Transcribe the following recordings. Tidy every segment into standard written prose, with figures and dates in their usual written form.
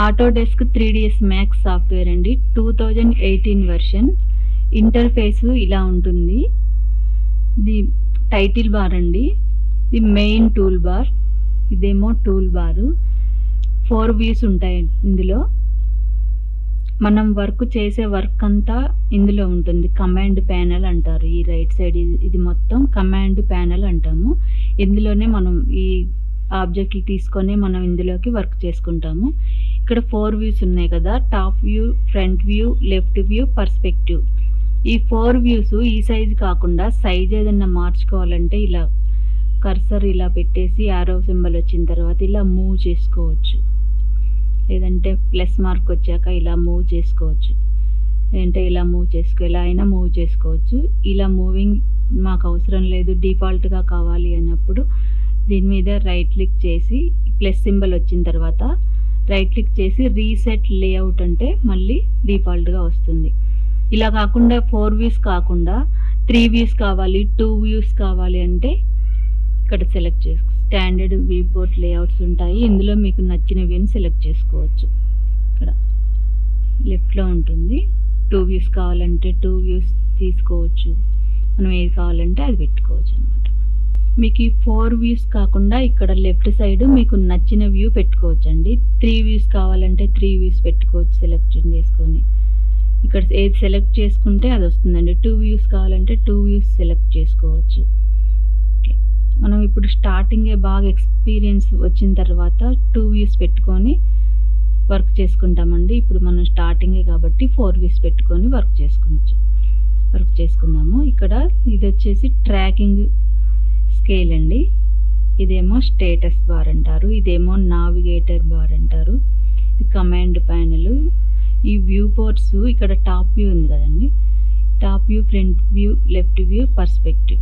Autodesk 3ds max software అండి. 2018 version. Interface ఇలా ఉంటుంది. ఇది టైటిల్ బార్ అండి. ఇది మెయిన్ టూల్ బార్, ఇదేమో టూల్ బారు. 4 వ్యూస్ ఉంటాయి ఇందులో. మనం వర్క్ చేసే వర్క్ అంతా ఇందులో ఉంటుంది. కమాండ్ ప్యానెల్ అంటారు. ఈ రైట్ సైడ్ ఇది మొత్తం కమాండ్ ప్యానెల్ అంటాము. ఇందులోనే మనం ఈ ఆబ్జెక్ట్లు తీసుకొని మనం ఇందులోకి వర్క్ చేసుకుంటాము. ఇక్కడ 4 వ్యూస్ ఉన్నాయి కదా, top view, front view, left view, perspective. ఈ 4 వ్యూస్ ఈ సైజు కాకుండా సైజ్ ఏదైనా మార్చుకోవాలంటే ఇలా కర్సర్ ఇలా పెట్టేసి యారో సింబల్ వచ్చిన తర్వాత ఇలా మూవ్ చేసుకోవచ్చు. లేదంటే ప్లస్ మార్క్ వచ్చాక ఇలా మూవ్ చేసుకోవచ్చు. లేదంటే ఇలా మూవ్ ఇలా అయినా మూవ్ చేసుకోవచ్చు. ఇలా మూవింగ్ మాకు అవసరం లేదు, డిఫాల్ట్గా కావాలి అన్నప్పుడు దీని మీద రైట్ క్లిక్ చేసి ప్లస్ సింబల్ వచ్చిన తర్వాత రైట్ క్లిక్ చేసి రీసెట్ లేఅవుట్ అంటే మళ్ళీ డిఫాల్ట్గా వస్తుంది. ఇలా కాకుండా 4 వ్యూస్ కాకుండా 3 వ్యూస్ కావాలి, 2 వ్యూస్ కావాలి అంటే ఇక్కడ సెలెక్ట్ చేసుకో. స్టాండర్డ్ వ్యూపోర్ట్ లేఅవుట్స్ ఉంటాయి. ఇందులో మీకు నచ్చిన వ్యూని సెలెక్ట్ చేసుకోవచ్చు. ఇక్కడ లెఫ్ట్లో ఉంటుంది. 2 వ్యూస్ కావాలంటే 2 వ్యూస్ తీసుకోవచ్చు. మనం ఏది కావాలంటే అది పెట్టుకోవచ్చు అనమాట. మీకు ఈ 4 వ్యూస్ కాకుండా ఇక్కడ లెఫ్ట్ సైడ్ మీకు నచ్చిన వ్యూ పెట్టుకోవచ్చు అండి. 3 వ్యూస్ కావాలంటే 3 వ్యూస్ పెట్టుకోవచ్చు సెలెక్షన్ చేసుకొని. ఇక్కడ ఏది సెలెక్ట్ చేసుకుంటే అది వస్తుందండి. 2 వ్యూస్ కావాలంటే 2 వ్యూస్ సెలెక్ట్ చేసుకోవచ్చు. మనం ఇప్పుడు స్టార్టింగే బాగా ఎక్స్పీరియన్స్ వచ్చిన తర్వాత 2 వ్యూస్ పెట్టుకొని వర్క్ చేసుకుంటామండి. ఇప్పుడు మనం స్టార్టింగే కాబట్టి 4 వ్యూస్ పెట్టుకొని వర్క్ చేసుకుందాము. ఇక్కడ ఇది వచ్చేసి ట్రాకింగ్ స్కేల్ అండి. ఇదేమో స్టేటస్ బార్ అంటారు. ఇదేమో నావిగేటర్ బార్ అంటారు. ఇది కమాండ్ ప్యానెల్. ఈ వ్యూ పోర్ట్స్ ఇక్కడ టాప్ వ్యూ ఉంది కదండి, top view, front view, left view, perspective.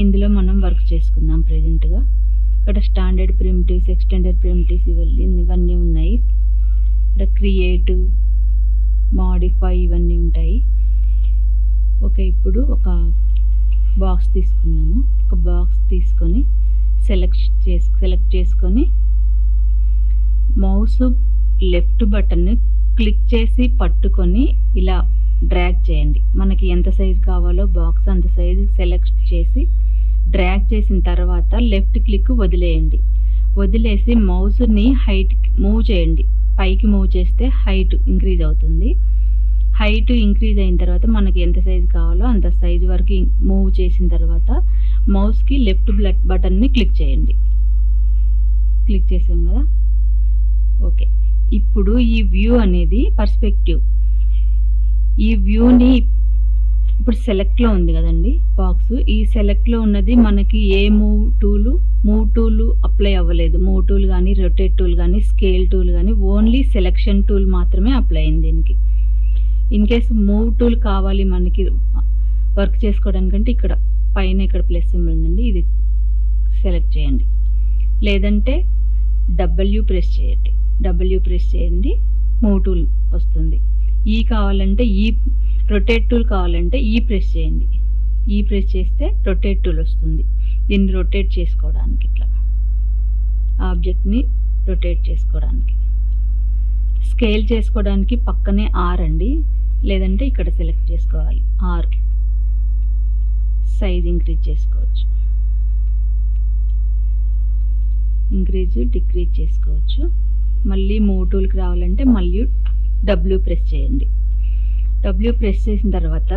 ఇందులో మనం వర్క్ చేసుకుందాం ప్రెజెంట్గా. ఇక్కడ స్టాండర్డ్ ప్రిమిటివ్స్, ఎక్స్టెండెడ్ ప్రిమిటివ్స్ ఇవన్నీ ఉన్నాయి. ఇక్కడ క్రియేట్, మాడిఫై ఇవన్నీ ఉంటాయి. ఓకే, ఇప్పుడు ఒక బాక్స్ తీసుకుందాము. ఒక బాక్స్ తీసుకొని సెలెక్ట్ చేసుకొని మౌస్ లెఫ్ట్ బటన్ క్లిక్ చేసి పట్టుకొని ఇలా డ్రాగ్ చేయండి. మనకి ఎంత సైజు కావాలో బాక్స్ అంత సైజు సెలెక్ట్ చేసి డ్రాగ్ చేసిన తర్వాత లెఫ్ట్ క్లిక్ వదిలేసి మౌస్ని హైట్ మూవ్ చేయండి. పైకి మూవ్ చేస్తే హైట్ ఇంక్రీజ్ అవుతుంది. హైట్ ఇంక్రీజ్ అయిన తర్వాత మనకి ఎంత సైజు కావాలో అంత సైజు వరకు మూవ్ చేసిన తర్వాత మౌస్కి లెఫ్ట్ బటన్ని క్లిక్ చేయండి. క్లిక్ చేసాం కదా. ఓకే, ఇప్పుడు ఈ వ్యూ అనేది పర్స్పెక్టివ్. ఈ వ్యూని ఇప్పుడు సెలెక్ట్లో ఉంది కదండి బాక్స్. ఈ సెలెక్ట్లో ఉన్నది మనకి ఏ మూవ్ టూలు అప్లై అవ్వలేదు. మూవ్ టూల్ కానీ, రొటేట్ టూల్ కానీ, స్కేల్ టూల్ కానీ, ఓన్లీ సెలెక్షన్ టూల్ మాత్రమే అప్లై అయింది దీనికి. ఇన్ కేస్ మూవ్ టూల్ కావాలి మనకి వర్క్ చేసుకోవడానికంటే ఇక్కడ పైన ఇక్కడ ప్లస్ సింబల్ ఉందండి, ఇది సెలెక్ట్ చేయండి. లేదంటే డబ్ల్యూ ప్రెస్ చేయండి, మూవ్ టూల్ వస్తుంది. ఈ కావాలంటే ఈ రొటేట్ టూల్ కావాలంటే ఈ ప్రెస్ చేయండి. ఈ ప్రెస్ చేస్తే రొటేట్ టూల్ వస్తుంది. దీన్ని రొటేట్ చేసుకోవడానికి, ఇట్లా ఆబ్జెక్ట్ని రొటేట్ చేసుకోవడానికి. స్కేల్ చేసుకోవడానికి పక్కనే ఆర్ అండి, లేదంటే ఇక్కడ సెలెక్ట్ చేసుకోవాలి ఆర్. సైజ్ ఇంక్రీజ్ చేసుకోవచ్చు, డిక్రీజ్ చేసుకోవచ్చు. మళ్ళీ మూవ్ టూల్కి రావాలంటే మళ్ళీ డబ్ల్యూ ప్రెస్ చేయండి. డబ్ల్యూ ప్రెస్ చేసిన తర్వాత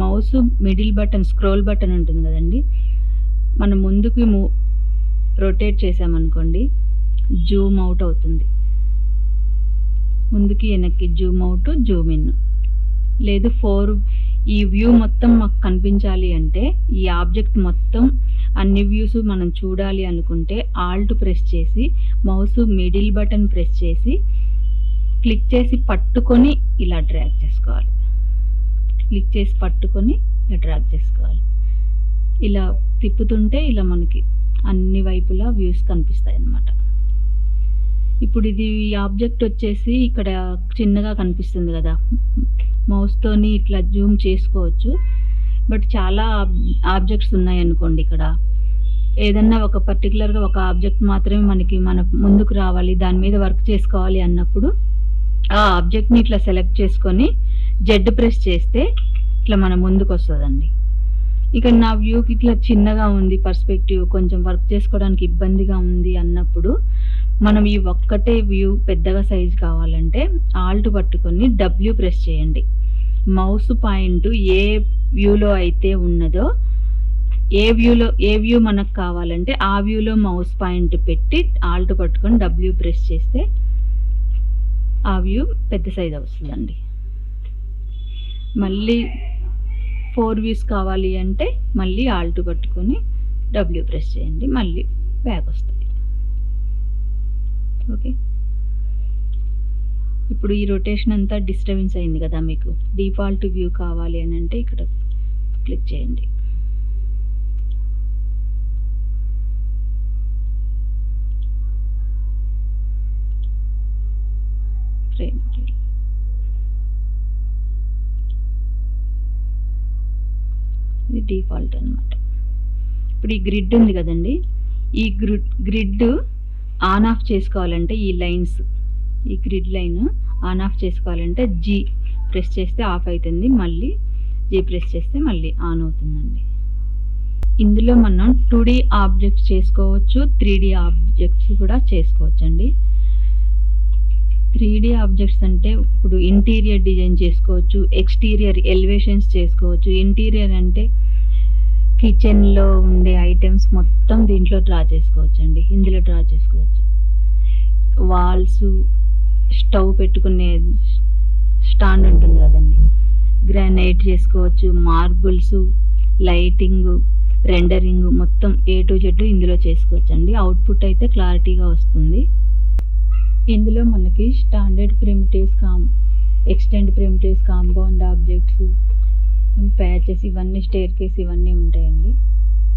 mouse middle button, scroll button ఉంటుంది కదండి, మనం ముందుకు రొటేట్ చేసామనుకోండి జూమ్ అవుట్ అవుతుంది. ముందుకి వెనక్కి జూమ్ అవుట్, జూమ్ ఇన్. లేదు ఈ వ్యూ మొత్తం మాకు కనిపించాలి అంటే, ఈ ఆబ్జెక్ట్ మొత్తం అన్ని వ్యూస్ మనం చూడాలి అనుకుంటే ఆల్ట్ ప్రెస్ చేసి మౌస్ మిడిల్ బటన్ ప్రెస్ చేసి క్లిక్ చేసి పట్టుకొని ఇలా డ్రాగ్ చేసుకోవాలి. ఇలా తిప్పుతుంటే ఇలా మనకి అన్ని వైపులా వ్యూస్ కనిపిస్తాయి అన్నమాట. ఇప్పుడు ఇది ఆబ్జెక్ట్ వచ్చేసి ఇక్కడ చిన్నగా కనిపిస్తుంది కదా, మౌస్తోని ఇట్లా జూమ్ చేసుకోవచ్చు. బట్ చాలా ఆబ్జెక్ట్స్ ఉన్నాయి అనుకోండి, ఇక్కడ ఏదన్నా ఒక పర్టికులర్గా ఒక ఆబ్జెక్ట్ మాత్రమే మన ముందుకు రావాలి, దాని మీద వర్క్ చేసుకోవాలి అన్నప్పుడు ఆ ఆబ్జెక్ట్ని ఇట్లా సెలెక్ట్ చేసుకొని జెడ్ ప్రెస్ చేస్తే ఇట్లా మన ముందుకు వస్తుందండి. ఇక నా వ్యూకి ఇట్లా చిన్నగా ఉంది, పర్స్పెక్టివ్ కొంచెం వర్క్ చేసుకోవడానికి ఇబ్బందిగా ఉంది అన్నప్పుడు మనం ఈ ఒక్కటే వ్యూ పెద్దగా సైజ్ కావాలంటే ఆల్ట్ పట్టుకొని డబ్ల్యూ ప్రెస్ చేయండి. మౌస్ పాయింట్ ఏ వ్యూలో అయితే ఉన్నదో ఏ వ్యూ మనకు కావాలంటే ఆ వ్యూలో మౌస్ పాయింట్ పెట్టి ఆల్ట్ పట్టుకొని డబ్ల్యూ ప్రెస్ చేస్తే ఆ వ్యూ పెద్ద సైజ్ వస్తుందండి. మళ్ళీ 4 వ్యూస్ కావాలి అంటే మళ్ళీ ఆల్ట్ పట్టుకొని డబ్ల్యూ ప్రెస్ చేయండి, మళ్ళీ బ్యాక్ వస్తాయి. ఓకే, ఇప్పుడు ఈ రొటేషన్ అంతా డిస్టర్బెన్స్ అయింది కదా, మీకు డిఫాల్ట్ వ్యూ కావాలి అని అంటే ఇక్కడ క్లిక్ చేయండి. ఇది డిఫాల్ట్ అనమాట. ఇప్పుడు ఈ గ్రిడ్ ఉంది కదండి, ఈ గ్రిడ్ ఆన్ ఆఫ్ చేసుకోవాలంటే ఈ గ్రిడ్ లైన్ ఆన్ ఆఫ్ చేసుకోవాలంటే జీ ప్రెస్ చేస్తే ఆఫ్ అవుతుంది, మళ్ళీ జీ ప్రెస్ చేస్తే మళ్ళీ ఆన్ అవుతుందండి. ఇందులో మనం 2D ఆబ్జెక్ట్స్ చేసుకోవచ్చు, 3D ఆబ్జెక్ట్స్ కూడా చేసుకోవచ్చండి. 3D ఆబ్జెక్ట్స్ అంటే ఇప్పుడు ఇంటీరియర్ డిజైన్ చేసుకోవచ్చు, ఎక్స్టీరియర్ ఎలివేషన్స్ చేసుకోవచ్చు. ఇంటీరియర్ అంటే కిచెన్లో ఉండే ఐటమ్స్ మొత్తం దీంట్లో డ్రా చేసుకోవచ్చు అండి, ఇందులో డ్రా చేసుకోవచ్చు. వాల్స్, స్టవ్ పెట్టుకునే స్టాండ్ ఉంటుంది కదండి, గ్రానైట్ చేసుకోవచ్చు, మార్బుల్స్, లైటింగ్, రెండరింగ్ మొత్తం A to Z ఇందులో చేసుకోవచ్చు అండి. అవుట్పుట్ అయితే క్లారిటీగా వస్తుంది. ఇందులో మనకి standard primitives, extend primitives, compound objects, patches, ఇవన్నీ స్టేర్ కేస్ ఇవన్నీ ఉంటాయండి.